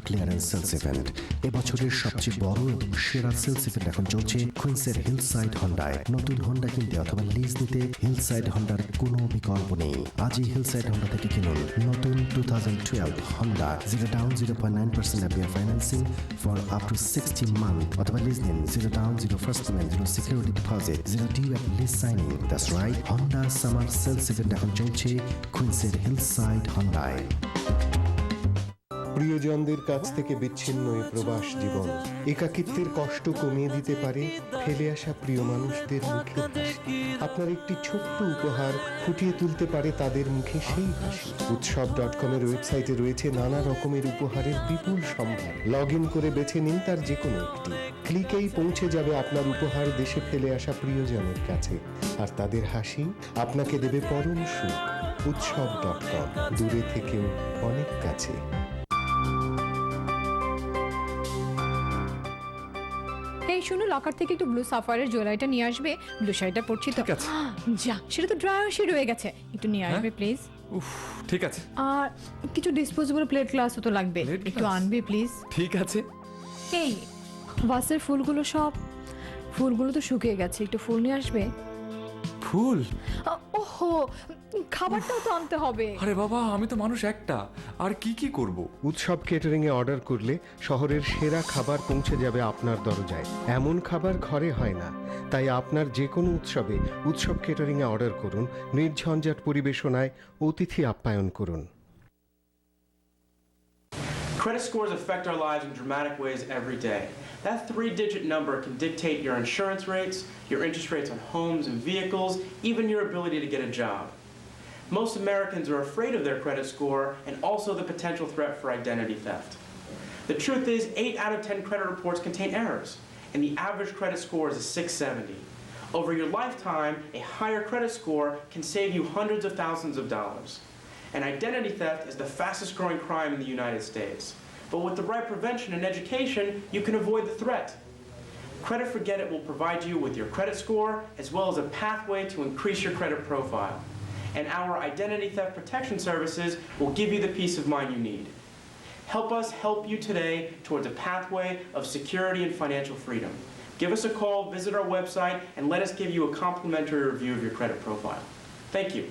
Clearance sales event. এবছরের সবচেয়ে বড় এবং সেরা সেলস ইভেন্ট এখন চলছে কুইন্সের হিলসাইড হন্ডায়। নতুন হন্ডা কিনতে অথবা লিজ নিতে হিলসাইড হন্ডার কোনো বিকল্প নেই। আজই হিলসাইড হন্ডা থেকে কিনুন নতুন 2012 Honda 0 down 0.9% APR financing for up to 60 month, অথবা লিজ নিন 0 down 0 first payment 0 security deposit 0 due at lease signing। That's right, Honda summer sales event এখন চলছে কুইন্সের হিলসাইড হন্ডায়। প্রিয়জনদের কাছ থেকে বিচ্ছিন্ন এই প্রবাস জীবন একাকিত্বের কষ্ট কমিয়ে দিতে পারে ফেলে আসা প্রিয় মানুষদের মুখে হাসি। আপনার একটি ছোট্ট উপহার ফুটিয়ে তুলতে পারে তাদের মুখে সেই হাসি। উৎসব.com এর ওয়েবসাইটে রয়েছে নানা রকমের উপহারের বিপুল সম্ভার। লগ ইন করে বেছে নিন তার যে কোনো একটি। ক্লিকেই পৌঁছে যাবে আপনার উপহার দেশে ফেলে আসা প্রিয়জনের কাছে, আর তাদের হাসি আপনাকে দেবে পরম সুখ। উৎসব.com, দূরে থেকেও অনেক কাছে। এই শুনো, লকার থেকে একটু ব্লু সাফায়ারের জুয়েলারিটা নিয়ে আসবে। ব্লু শাড়িটা পরছি তো। যা, সেটা তো ড্রাই ওয়াশে রয়ে গেছে, একটু নিয়ে আসবে প্লিজ। উফ, ঠিক আছে। আর কিছু ডিসপোজেবল প্লেট গ্লাসও তো লাগবে, একটু আনবে প্লিজ। ঠিক আছে। এই ভাসের ফুলগুলো তো শুকিয়ে গেছে, একটু ফুল নিয়ে আসবে। ফুল? ওহো, খাবারটাও তো আনতে হবে। আরে বাবা, আমি তো মানুষ একটা, আর কি করব? উৎসব কেটারিং এ অর্ডার করলে শহরের সেরা খাবার পৌঁছে যাবে আপনার দরজায়। এমন খাবার ঘরে হয় না, তাই আপনার যে কোনো উৎসবে উৎসব কেটারিং এ অর্ডার করুন। নির্ঝঞ্ঝাট পরিবেশনায় অতিথি আপ্যায়ন করুন। Credit scores affect our lives in dramatic ways every day. That 3-digit number can dictate your insurance rates, your interest rates on homes and vehicles, even your ability to get a job. Most Americans are afraid of their credit score and also the potential threat for identity theft. The truth is, 8 out of 10 credit reports contain errors, and the average credit score is a 670. Over your lifetime, a higher credit score can save you hundreds of thousands of dollars. And identity theft is the fastest growing crime in the United States. But with the right prevention and education, you can avoid the threat. Credit Forget It will provide you with your credit score as well as a pathway to increase your credit profile. And our identity theft protection services will give you the peace of mind you need. Help us help you today towards a pathway of security and financial freedom. Give us a call, visit our website, and let us give you a complimentary review of your credit profile. Thank you.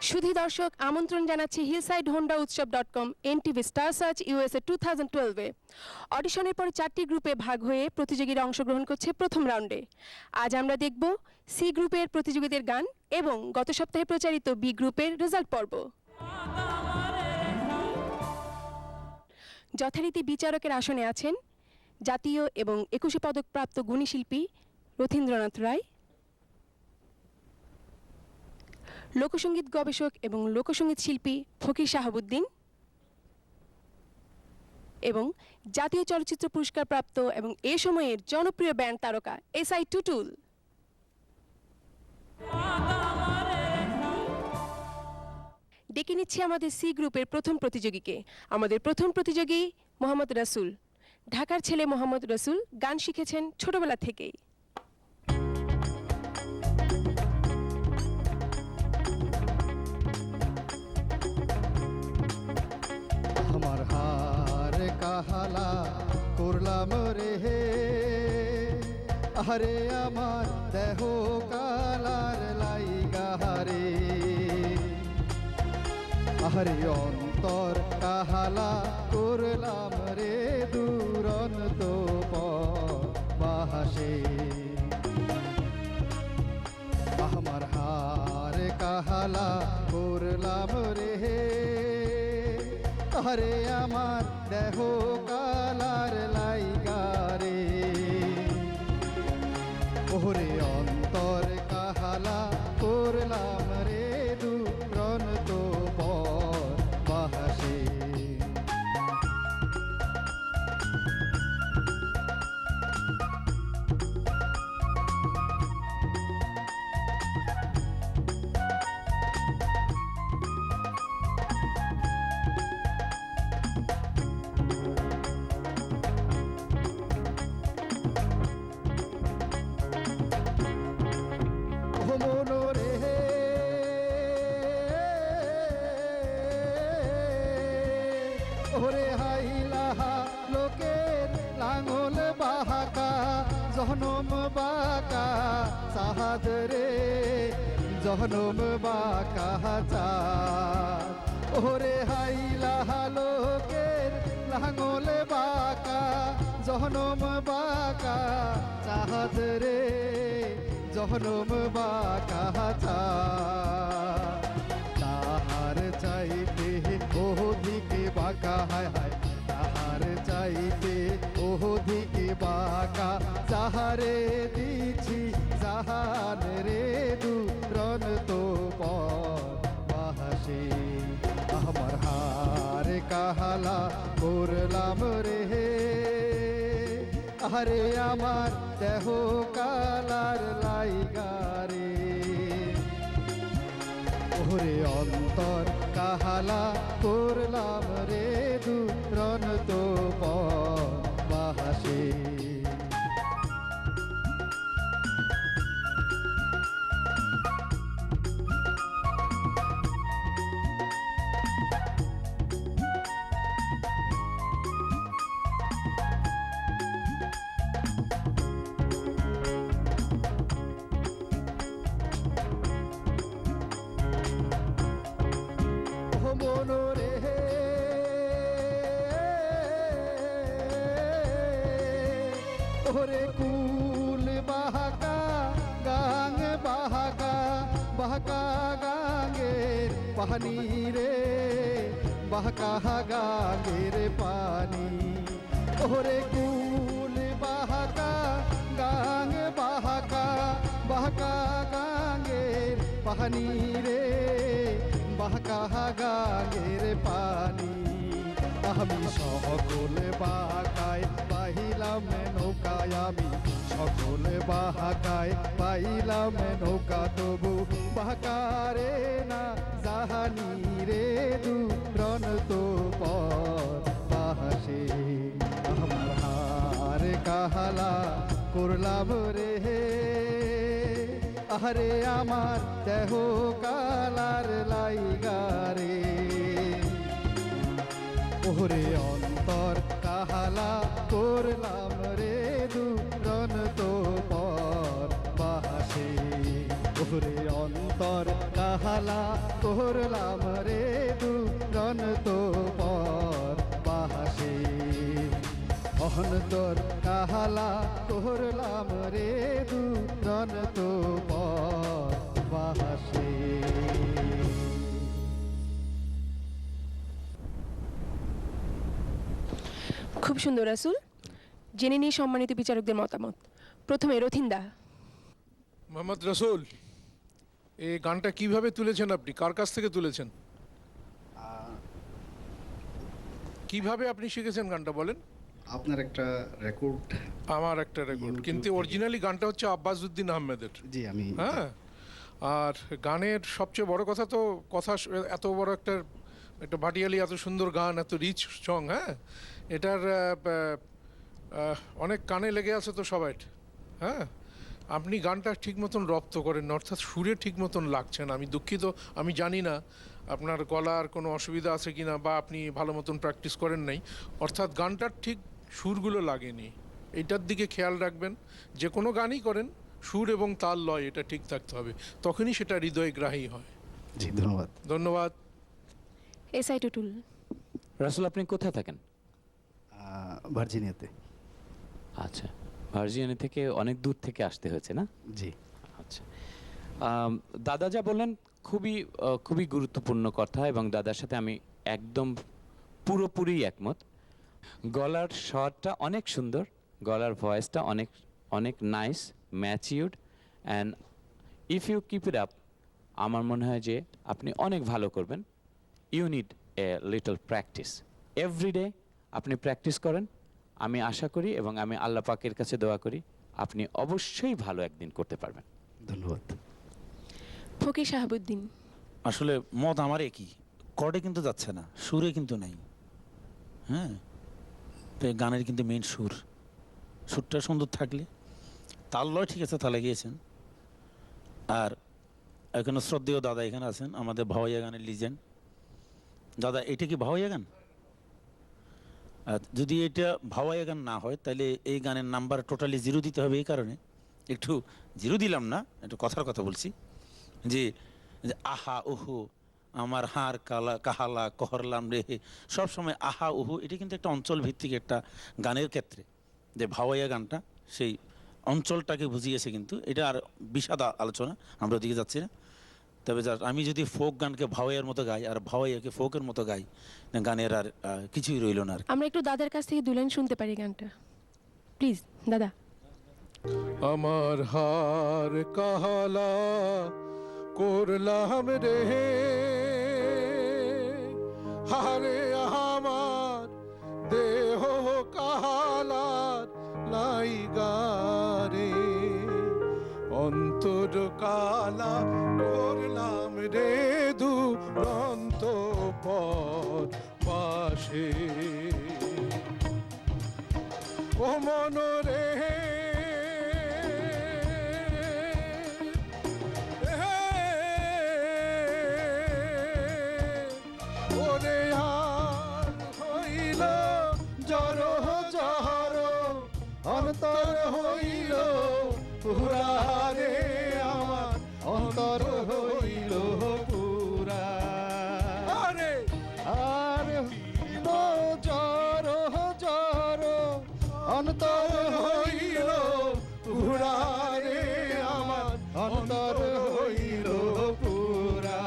সুধী দর্শক, আমন্ত্রণ জানাচ্ছি hillside Honda উৎসব.com NTV star search USA 2012-এ। অডিশনের পরে 4টি গ্রুপে ভাগ হয়ে প্রতিযোগীরা অংশগ্রহণ করছে প্রথম রাউন্ডে। আজ আমরা দেখব সি গ্রুপের প্রতিযোগীদের গান এবং গত সপ্তাহে প্রচারিত বি গ্রুপের রেজাল্ট পর্ব। যথারীতি বিচারকের আসনে আছেন জাতীয় এবং 21 পদকপ্রাপ্ত গুণী শিল্পী রথীন্দ্রনাথ রায়, লোকসঙ্গীত গবেষক এবং লোকসঙ্গীত শিল্পী ফকির শাহাবুদ্দিন এবং জাতীয় চলচ্চিত্র পুরস্কার প্রাপ্ত এবং এ সময়ের জনপ্রিয় ব্যান্ড তারকা এসআই টুটুল। ডেকে নিচ্ছি আমাদের সি গ্রুপের প্রথম প্রতিযোগীকে। আমাদের প্রথম প্রতিযোগী মোহাম্মদ রাসুল। ঢাকার ছেলে মোহাম্মদ রাসুল গান শিখেছেন ছোটবেলা থেকেই। আমার হার কাহালা করলাম রে হে, আরে আমার দেহ কালার লাইগা রে, আহারে অন্তর কাহালা করলাম রে দুরন্ত বাহাসে আমার হার কাহালা করলাম রে আরে আমার দেহ কালার লাইগারে ওরে অন্তর কাহালা করলাম রে দুরন্ত বাহাসে মনোরে ওরে হাইলাহা লোকের লাঙল বাহাকা জহনম বাকা সাহাদ রে জহনম বাকা চাঁদ ওরে হাইলাহা লোকের লাঙল বাকা জহনম বাকা চাহাদ রে জহনম বাকা তাহার চাইতে ওদিকে বাঁকা হায় হায় তাহার চাইতে ওদিকে বাঁকা যাহারে দিছি জাহান রে দুরন তো বাহাসে আমার হার কাহালা করলাম রে আরে আমার দেহ কালার লাইগারে ওরে অন্তর কাহালা করলাম রে দুরন তো বাহাসে মনোরে ওরে কুল বাহাকা গাং বাহাকা বাহাকা গাঙ্গের পানি রে বাহাকা গাঙ্গের পানি ওরে কুল বাহাকা গাং বাহাকা বাহাকা গাঙ্গের পানি রে বাহাকা গাঙ্গের পানি আমি সকল বাহাকায় পাইলাম নৌকায় আমি সকল বাহাকায় পাইলাম নৌকা তবু বাহাকারে না জাহানি রে দুরন তো বাহাসে আমার হার কাহালা করলাম রে আরে আমার দেহ কালার লাইগারে ওরে অন্তর কাহালা করলাম রে দুরন তো বাহাসে ওরে অন্তর কাহালা করলাম রে দুরন তো বাহাসে অন্তর কাহালা করলাম রে দুরন তো বাহাসে খুব সুন্দর রাসুল। জেনে নিয়ে সম্মানিত বিচারকদের মতামত। প্রথমে রথিন্দা। মোহাম্মদ রসুল, এই গানটা কিভাবে তুলেছেন আপনি? কার কাছ থেকে তুলেছেন? কিভাবে আপনি শিখেছেন গানটা বলেন? আপনার একটা রেকর্ড। আমার একটা রেকর্ড, কিন্তু অরিজিনালি গানটা হচ্ছে আব্বাসউদ্দিন আহমেদের। জি, আমি হ্যাঁ। আর গানের সবচেয়ে বড় কথা তো এত বড় একটা ভাটিয়ালি, এত সুন্দর গান, এত রিচ সং। হ্যাঁ, এটার অনেক কানে লেগে আছে তো সবাই। হ্যাঁ, আপনি গানটা ঠিক মতন রপ্ত করেন, অর্থাৎ সুরে ঠিক মতন লাগছে না। আমি দুঃখিত, আমি জানি না আপনার গলার কোনো অসুবিধা আছে কি না, বা আপনি ভালো মতন প্র্যাকটিস করেন নাই, অর্থাৎ গানটার ঠিক সুরগুলো লাগেনি। এইটার দিকে খেয়াল রাখবেন। যে কোনো গানই করেন, সুর এবং তাল লয় এটা ঠিক থাকতে হবে, তখনই সেটা হৃদয়গ্রাহী হয়। জি, ধন্যবাদ। ধন্যবাদ। এসআই টুটুল। রাসেল, আপনি কোথায় থাকেন? ভার্জিনিয়াতে। আচ্ছা, ভার্জিনিয়া থেকে অনেক দূর থেকে আসতে হয়েছে না? জি। আচ্ছা, দাদা যা বললেন খুবই গুরুত্বপূর্ণ কথা, এবং দাদার সাথে আমি একদম পুরোপুরি একমত। গলার স্বরটা অনেক সুন্দর, গলার ভয়েসটা অনেক অনেক nice, matured, and if you keep it up, আমার মনে হয় যে আপনি অনেক ভালো করবেন। You need a little practice everyday. আপনি প্র্যাকটিস করেন, আমি আশা করি এবং আমি আল্লাহ পাকের কাছে দোয়া করি আপনি অবশ্যই ভালো একদিন করতে পারবেন। ধন্যবাদ। ফকির শাহাবুদ্দিন। আসলে মত আমার একই, কর্ডে কিন্তু যাচ্ছে না, সুরে কিন্তু নাই। হ্যাঁ, তো এই গানের কিন্তু মেন সুরটা সুন্দর থাকলে, তাল লয় ঠিক আছে, তালে গিয়েছেন। আর এখানে শ্রদ্ধেয় দাদা এখানে আছেন, আমাদের ভাওয়াইয়া গানের লিজেন্ড দাদা। এটা কি ভাওয়াইয়া গান? আর যদি এটা ভাওয়াইয়া গান না হয় তাহলে এই গানের নাম্বার টোটালি 0 দিতে হবে। এই কারণে একটু 0 দিলাম না, একটু কথার কথা বলছি যে আহা ওহো আমার হার কালা কাহালা কহরলাম রে, সবসময় আহা ওহো, এটা কিন্তু একটা অঞ্চল ভিত্তিক একটা গানের ক্ষেত্রে যে ভাওয়াইয়া গানটা সেই অঞ্চলটাকে বুঝিয়েছে। কিন্তু এটা আর বিষাদ আলোচনা, আমরা ওদিকে যাচ্ছি না। তবে আমি যদি ফোক গানকে ভাওয়াইয়ার মতো গাই আর ভাওয়াইয়াকে ফোকের মতো গাই, গানের আর কিছুই রইল না। আমরা একটু দাদার কাছ থেকে 2 লাইন শুনতে পারি গানটা, প্লিজ দাদা। আমার হার কাহালা করলাম রে, হারে আমার দেহ কাহালার লাইগারে, অন্তর কালা করলাম রে দুরন্ত পর পাশে, ও মনরে ওরে আর হইল জর জর, অন্তর হইল পুরারে, আমার অন্তর হইল পুরা। আরে আর তো জর জর, অন্তর হইল পুরারে, আমার অন্তর হইল পুরা।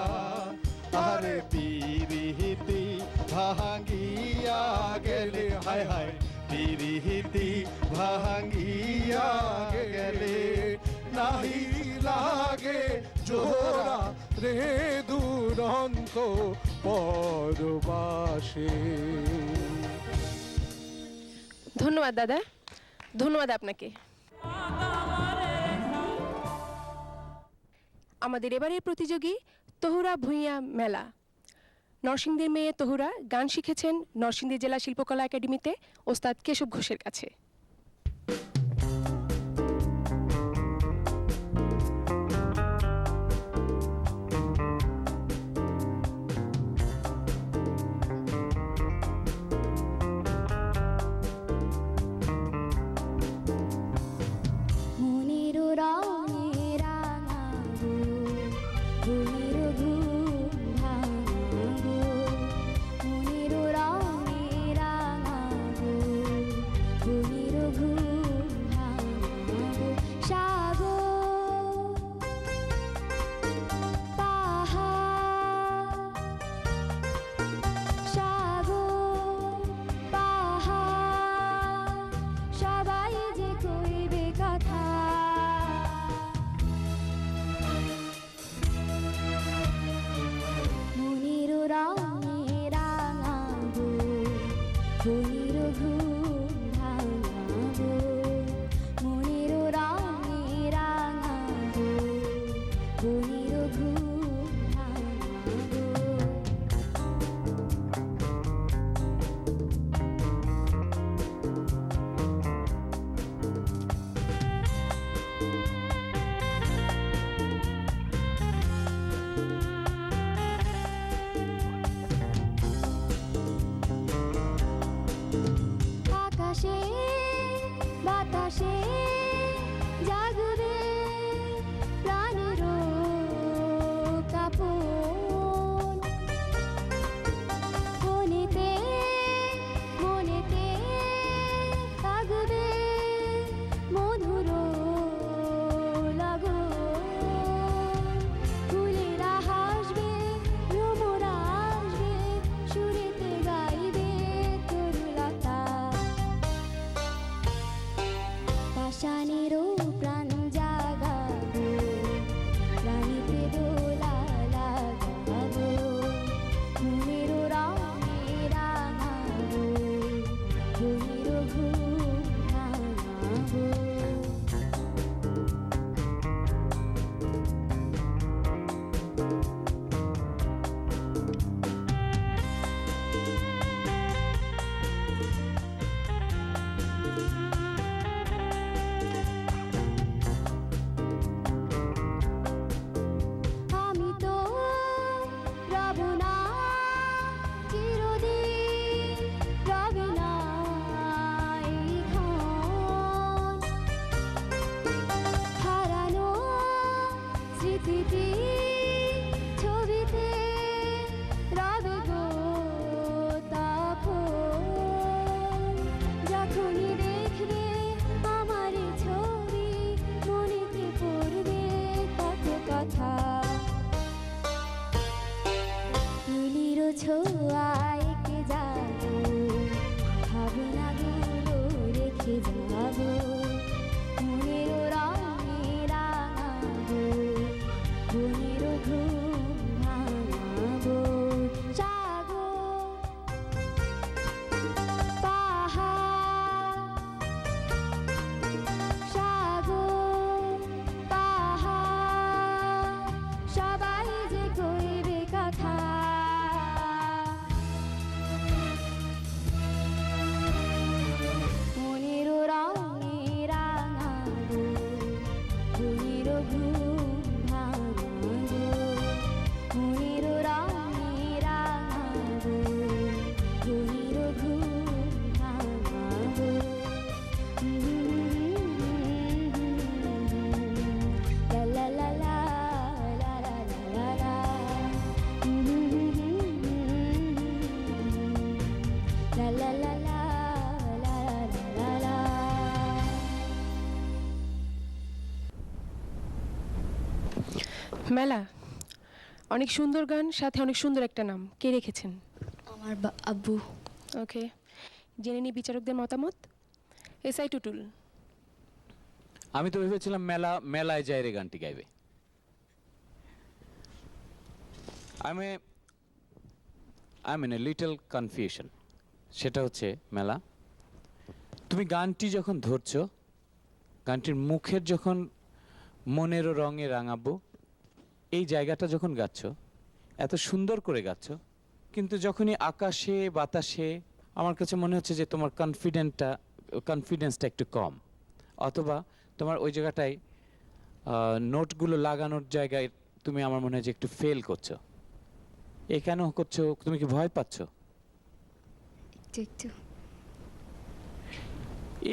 আরে পিরিহিতি ভাঙ্গিয়া গেলে, হায় হায় পিরিহিতি ভাঙ্গিয়া গেলে, নাহি লাগে জোড়া রে দুরন্ত পরবাসে। ধন্যবাদ দাদা, ধন্যবাদ আপনাকে। আমাদের এবারের প্রতিযোগী তহুরা ভূঁইয়া মেলা। নরসিংদীর মেয়ে তহুরা গান শিখেছেন নরসিংদী জেলা শিল্পকলা একাডেমিতে ওস্তাদ কেশব ঘোষের কাছে। ছোঁয়ায় কে যাবো ভাবনাগুলো রেখে যাবো মনের রঙে রাঙাবো মনের ঘুম ভাঙাবো জাগো পাহাড় সাগো পাহাড় সবাই যে কইবে কথা মনের রঙে রাঙাবো মনের ঘুম ভাঙাবো মনের রঙে রাঙাবো মনের ঘুম ভাঙাবো লা লা লা লা লা লা লা লা লা লা লা লা লা লা লা। মেলা, অনেক সুন্দর গান, সাথে অনেক সুন্দর একটা নাম, কে রেখেছেন? আমার আব্বু। ওকে, জেনে নিই বিচারকদের মতামত। এসআই টুটুল। আমি তো ভেবেছিলাম মেলায় যায় রে গানটি গাইবে। I am in a little confusion. সেটা হচ্ছে মেলা, তুমি গানটি যখন ধরছো, গানটির মুখের যখন মনেরও রঙে রাঙাবো এই জায়গাটা যখন গাচ্ছ, এত সুন্দর করে গাচ্ছ, কিন্তু যখনই আকাশে বাতাসে আমার কাছে মনে হচ্ছে যে তোমার কনফিডেন্সটা একটু কম, অথবা তোমার ওই জায়গাটায় নোটগুলো লাগানোর জায়গায় তুমি আমার মনে হয় যে একটু ফেল করছো। এ কেন করছো? তুমি কি ভয় পাচ্ছ? একটু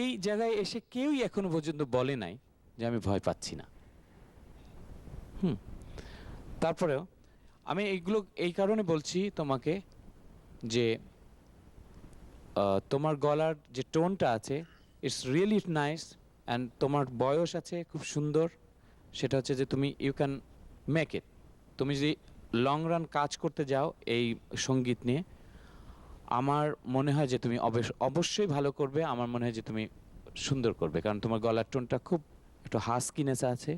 এই জায়গায় এসে কেউই এখনো পর্যন্ত বলে নাই যে আমি ভয় পাচ্ছি না। তারপরেও আমি এইগুলো এই কারণে বলছি তোমাকে যে তোমার গলার যে টোনটা আছে, ইটস রিয়েলি নাইস, অ্যান্ড তোমার বয়স আছে খুব সুন্দর। সেটা হচ্ছে যে তুমি ইউ ক্যান মেক ইট। তুমি যদি লং রান কাজ করতে যাও এই সঙ্গীত নিয়ে, আমার মনে হয় যে তুমি অবশ্যই ভালো করবে। আমার মনে হয় যে তুমি সুন্দর করবে, কারণ তোমার গলার টোনটা খুব একটু হাস্কিনেস আছে।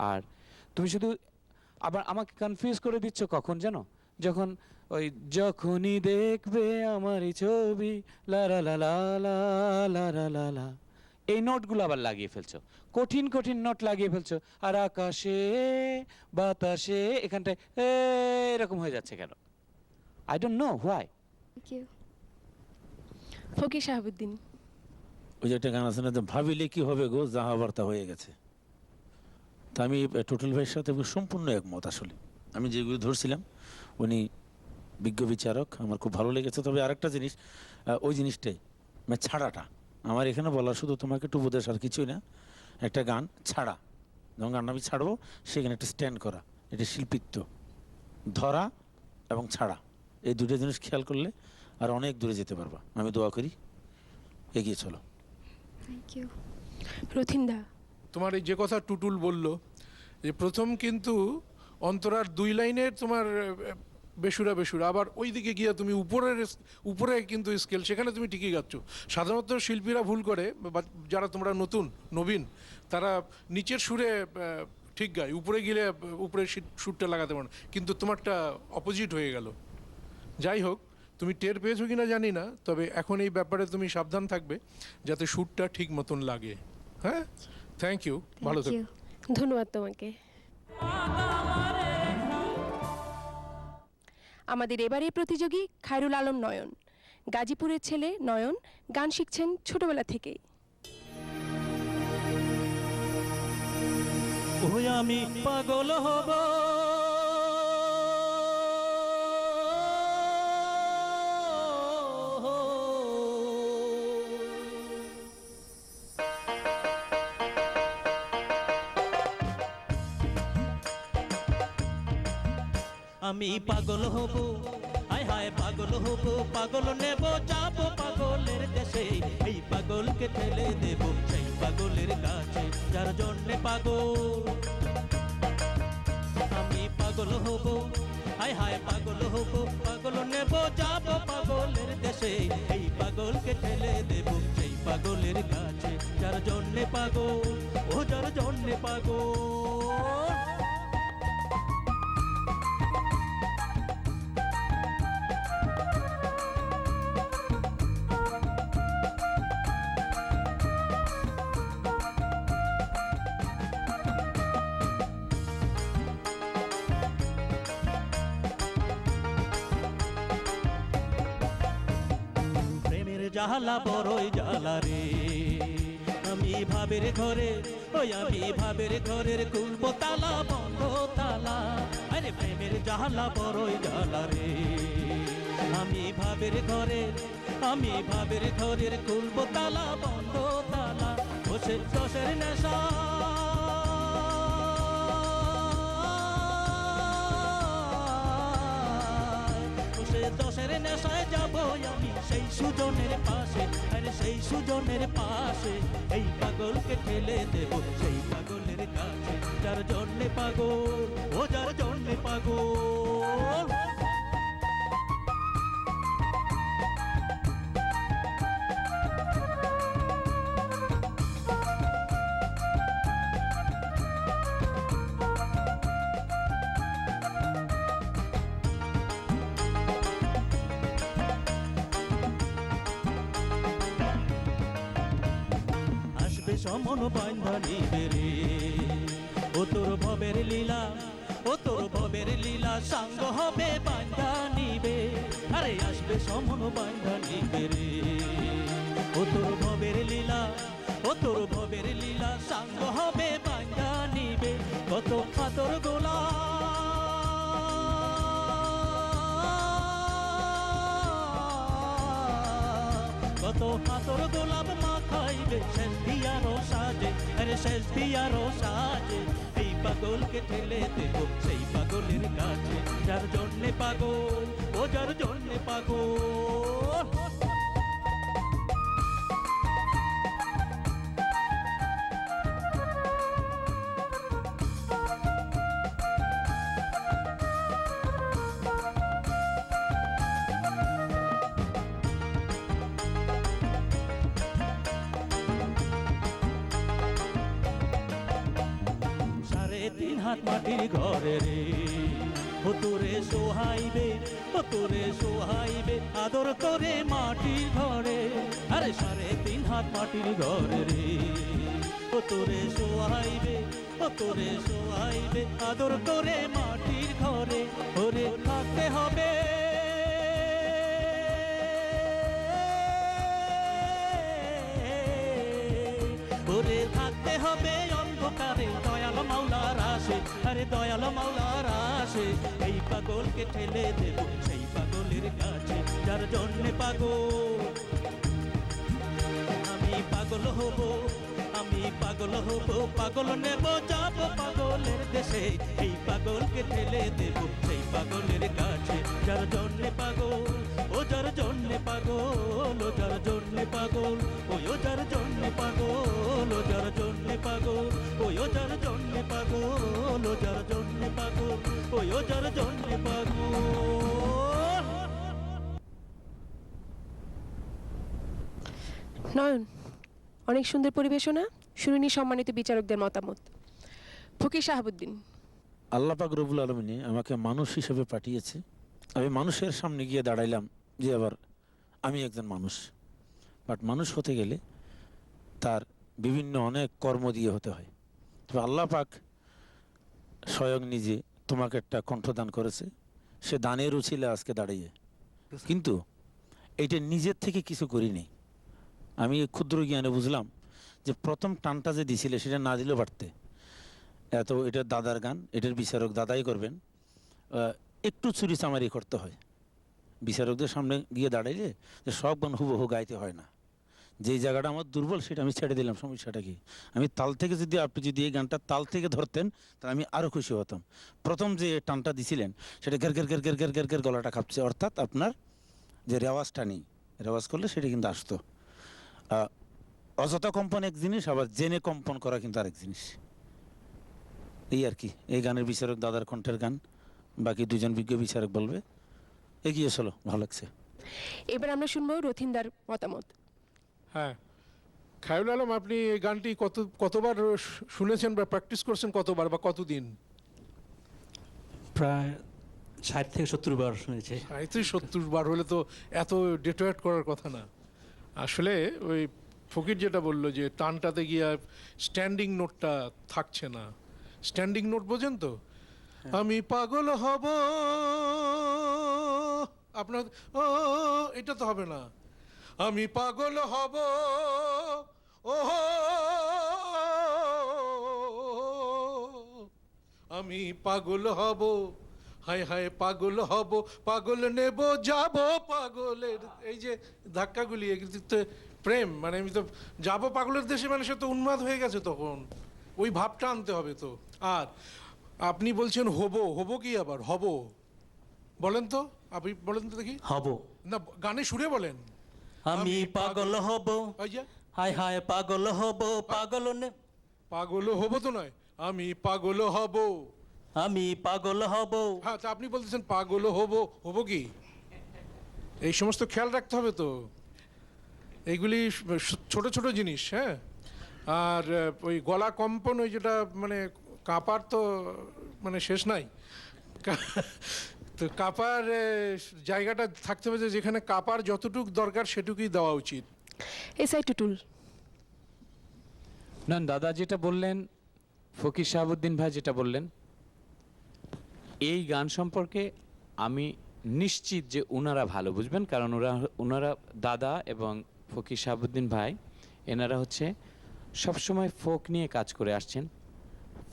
আর তুমি শুধু আবার আমাকে কনফিউজ করে দিচ্ছ কখন জানো? যখন ওই যখনই দেখবে আমার এই ছবি লা লা লা লা লা লা লা লা লা, এই নোটগুলো আবার লাগিয়ে ফেলছো, কঠিন কঠিন নোট লাগিয়ে ফেলছো। আর আকাশে বাতাসে এখানটায় এরকম হয়ে যাচ্ছে কেন? I don't know why. Thank you. Fakir Shahabuddin. ওই যে একটা গান আছে না, যে ভাবিলে কি হবে গো যাহা বার্তা হয়ে গেছে। তা আমি টোটাল ভাইয়ের সাথে সম্পূর্ণ একমত। আসলে আমি যেগুলো ধরছিলাম, উনি বিজ্ঞ বিচারক, আমার খুব ভালো লেগেছে। তবে আরেকটা জিনিস, ওই জিনিসটাই মানে ছাড়াটা আমার এখানে বলা শুধু তোমাকে একটু উপদেশ, আর কিছুই না। একটা গান ছাড়া, যখন গানটা আমি ছাড়বো সেখানে একটা স্ট্যান্ড করা, এটা শিল্পিত্ব। ধরা এবং ছাড়া, এই দুটো জিনিস খেয়াল করলে আর অনেক দূরে যেতে পারবা। আমি দোয়া করি এগিয়ে চলো। Thank you. রথিন্দা। তোমার এই যে কথা টুটুল বলল, যে প্রথম কিন্তু অন্তরার 2 লাইনের তোমার বেসুরা বেসুরা, আবার ওই দিকে গিয়ে তুমি উপরে কিন্তু স্কেল, সেখানে তুমি ঠিকই গাচ্ছ। সাধারণত শিল্পীরা ভুল করে, যারা তোমরা নবীন, তারা নিচের সুরে ঠিক গায়, উপরে গেলে উপরে সুরটা লাগাতে পারো, কিন্তু তোমারটা অপোজিট হয়ে গেল। যাই হোক, তুমি টের পেয়েছো কিনা জানি না, তবে এখন এই ব্যাপারে তুমি সাবধান থাকবে যাতে সুরটা ঠিক মতন লাগে। হ্যাঁ, থ্যাংক ইউ, ভালো থ্যাংক থেকো। ইউ। ধন্যবাদ তোমাকে। আমাদের এবারের প্রতিযোগী খায়রুল আলম নয়ন। গাজীপুরের ছেলে নয়ন গান শিখছেন ছোটবেলা থেকেই। ওই আমি পাগল হব আমি পাগল হব, হায় হায় পাগল হব, পাগল নেব যাব পাগলের দেশে, এই পাগলকে ঠেলে দেব সেই পাগলের কাছে যার জন্যে পাগল। আমি পাগল হব, হায় হায় পাগল হব, পাগল নেব পাগলের কাছে যার জন্যে পাগল, ও যার জন্যে পাগল। প্রেমের জাহালা বড়ই জ্বালা রে, আমি ভাবের ঘরে, ওই আমি ভাবের ঘরের খুলবো তালা বন্ধ তালা। আরে প্রেমের জাহালা বড়ই জ্বালা রে, আমি ভাবের ঘরে, আমি ভাবের ঘরের খুলবো তালা বন্ধ তালা। বসে দশের নেশা দশের নেশায় যাবো আমি সেই সুজনের পাশে, আরে সেই সুজনের পাশে। এই পাগলকে ঠেলে দেব সেই পাগলের কাছে যার জন্যে পাগল, ও যার জন্যে পাগল। আসবে সমন বান্ধা নিবে রে, ও তোর ভবের লীলা, ও তোর ভবের লীলা সাঙ্গ হবে বান্ধা নিবে। আরে আসবে সমন বান্ধা নিবে রে, ও তোর ভবের লীলা, ও তোর ভবের লীলা সাঙ্গ হবে বান্ধা নিবে। কত পাতর গোলা কত পাতর গোলাপ মাখাইবে শেষ দিয়ারও সাজে, আরে শেষ দিয়ারও সাজে। এই পাগলকে ঠেলে দেব সেই পাগলের কাছে যার জন্যে পাগল, ও যার জন্যে পাগল। তিন হাত মাটির ঘরে রে, ও তোরে সোহাইবে, ও তোরে সোহাইবে আদর করে মাটির ঘরে। আরে 3.5 হাত মাটির ঘরে রে, ও তোরে সোহাইবে, ও তোরে সোহাইবে আদর করে মাটির ঘরে। ওরে থাকতে হবে ওরে থাকতে হবে অন্ধকারে দয়াল মাওলার আসে, আরে দয়াল মাওলার আসে। এই পাগলকে ঠেলে দেব সেই পাগলের কাছে যার জন্যে পাগল, আমি পাগল হব, আমি পাগল হব, পাগল নেব যাব পাগলের দেশে। এই পাগলকে ঠেলে দেব সেই পাগলের কাছে যার জন্যে পাগল, ও যার জন্যে পাগল, ও যার জন্যে পাগল, ওই ও যার জন্যে পাগল, ও যার জন্যে পাগল, ওই ও যার জন্যে পাগল, ও যার জন্যে পাগল, ওই ও যার জন্যে পাগল। নয়ন, অনেক সুন্দর পরিবেশনা, শুনিনি সম্মানিত বিচারকদের মতামত। ফকির শাহাবুদ্দিন। আল্লাহ পাক রব্বুল আলামিন আমাকে মানুষ হিসেবে পাঠিয়েছে, আমি মানুষের সামনে গিয়ে দাঁড়াইলাম যে আবার আমি একজন মানুষ। বাট মানুষ হতে গেলে তার বিভিন্ন অনেক কর্ম দিয়ে হতে হয়। তবে আল্লাহ পাক স্বয়ং নিজে তোমাকে একটা কণ্ঠদান করেছে, সে দানের উছিলা আজকে দাঁড়িয়ে। কিন্তু এইটা নিজের থেকে কিছু করিনি, আমি ক্ষুদ্র জ্ঞানে বুঝলাম যে প্রথম টানটা যে দিছিলে সেটা না দিলেও পারতে। এত এটা দাদার গান, এটার বিচারক দাদাই করবেন, একটু চুরি চামারি করতে হয়। বিচারকদের সামনে গিয়ে দাঁড়াইলে যে সব গান হুবহু গাইতে হয় না। যেই জায়গাটা আমার দুর্বল সেটা আমি ছেড়ে দিলাম, সমস্যাটা কি? আমি তাল থেকে যদি আপনি যদি এই গানটা তাল থেকে ধরতেন তাহলে আমি আরও খুশি হতাম। প্রথম যে টানটা দিছিলেন সেটা গের গের গের গের গের গের গের গলাটা কাঁপছে, অর্থাৎ আপনার যে রেওয়াজটা নেই, রেওয়াজ করলে সেটা কিন্তু আসতো। অযথা কম্পন এক জিনিস, আবার জেনে কম্পন করা কিন্তু আরেক জিনিস। এই আর কি এই গানের বিচারক দাদার কণ্ঠের গান, বাকি দুজন বিজ্ঞ বিচারক বলবে। এগিয়ে চলো, ভালো লাগছে। এবার আমরা শুনবো রথিনদার মতামত। হ্যাঁ, খায়রুল আলম, আপনি এই গানটি কতবার শুনেছেন বা প্র্যাকটিস করছেন, কতবার বা কতদিন? প্রায় 60 থেকে 70 বার শুনেছি। 70 বার হলে তো এত ডেটোয়েট করার কথা না। আসলে ওই ফকির যেটা বললো যে টানটাতে গিয়ে স্ট্যান্ডিং নোটটা থাকছে না। স্ট্যান্ডিং নোট বোঝেন তো? আমি পাগল হব, আপনার ও এটা তো হবে না। আমি পাগল হব ও, আমি পাগল হব, হায় হায় পাগল হব, পাগল নেব যাব পাগলের, এই যে ধাক্কাগুলি এগুলি তো প্রেম, মানে আমি তো যাব পাগলের দেশে, মানে সে তো উন্মাদ হয়ে গেছে তখন, ওই ভাবটা আনতে হবে তো। আর আপনি বলছেন হব, হব কি আবার হব বলেন তো, আপনি বলেন তো দেখি। হব না, গানে সুরে বলেন। আমি পাগল হব, ওই যে হায় হায় পাগল হব, পাগল পাগল হব তো নয়, আমি পাগল হব, আমি পাগল হব। হ্যাঁ, তা আপনি বলতেছেন পাগল হব, হব কি? এই সমস্ত খেয়াল রাখতে হবে তো, এইগুলি ছোট ছোট জিনিস। হ্যাঁ, আর ওই গলা কম্পন, ওই যেটা মানে কাঁপার তো মানে শেষ নাই। তো কাঁপার জায়গাটা থাকতে হবে যে যেখানে কাঁপার যতটুকু দরকার সেটুকুই দেওয়া উচিত। এসআই টুটুল। না, দাদা যেটা বললেন, ফকির শাহাবুদ্দিন ভাই যেটা বললেন, এই গান সম্পর্কে আমি নিশ্চিত যে ওনারা ভালো বুঝবেন, কারণ ওনারা দাদা এবং ফকির শাহাবুদ্দিন ভাই এনারা হচ্ছে সবসময় ফোক নিয়ে কাজ করে আসছেন।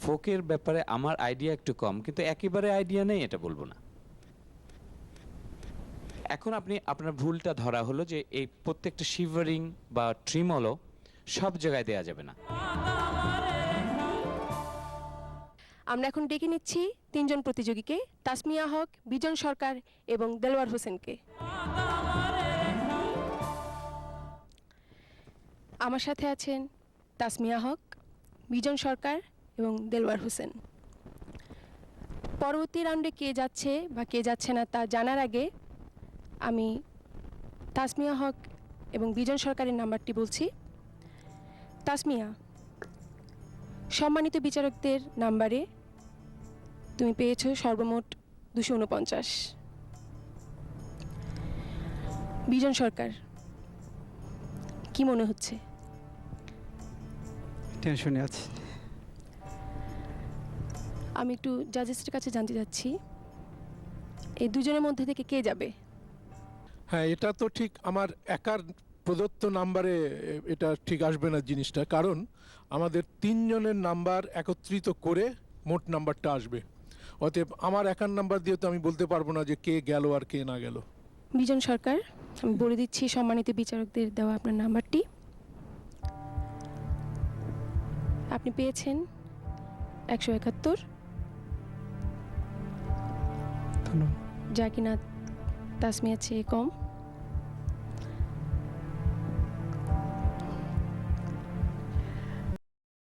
ফোকের ব্যাপারে আমার আইডিয়া একটু কম, কিন্তু একেবারে আইডিয়া নেই এটা বলবো না। এখন আপনার ভুলটা ধরা হলো যে এই প্রত্যেকটা শিভারিং বা ট্রিমলো সব জায়গায় দেয়া যাবে না। আমরা এখন ডেকে নিচ্ছি 3 জন প্রতিযোগীকে, তাসমিয়া হক, বিজন সরকার এবং দেলওয়ার হোসেনকে। আমার সাথে আছেন তাসমিয়া হক, বিজন সরকার এবং দেলওয়ার হোসেন। পরবর্তী রাউন্ডে কে যাচ্ছে বা কে যাচ্ছে না তা জানার আগে আমি তাসমিয়া হক এবং বিজন সরকারের নাম্বারটি বলছি। তাসমিয়া, সম্মানিত বিচারকদের নাম্বারে তুমি পেয়েছো সর্বমোট 249। বিজন সরকার, কি মনে হচ্ছে? টেনশনে আছি। আমি একটু জাজেসের কাছে জানতে চাচ্ছি, এই দুজনের মধ্যে থেকে কে যাবে? হ্যাঁ, এটা তো ঠিক আমার একার প্রদত্ত নাম্বারে এটা ঠিক আসবে না জিনিসটা, কারণ আমাদের 3 জনের নাম্বার একত্রিত করে মোট নাম্বারটা আসবে। অতএব আমার একার নাম্বার দিয়ে তো আমি বলতে পারবো না যে কে গেল আর কে না গেল। বিজন সরকার, আমি বলে দিচ্ছি সম্মানিত বিচারকদের দেওয়া আপনার নাম্বারটি। আপনি পেয়েছেন 171, ধন্যবাদ। যা কিনা তাসমিয়ার চেয়ে কম।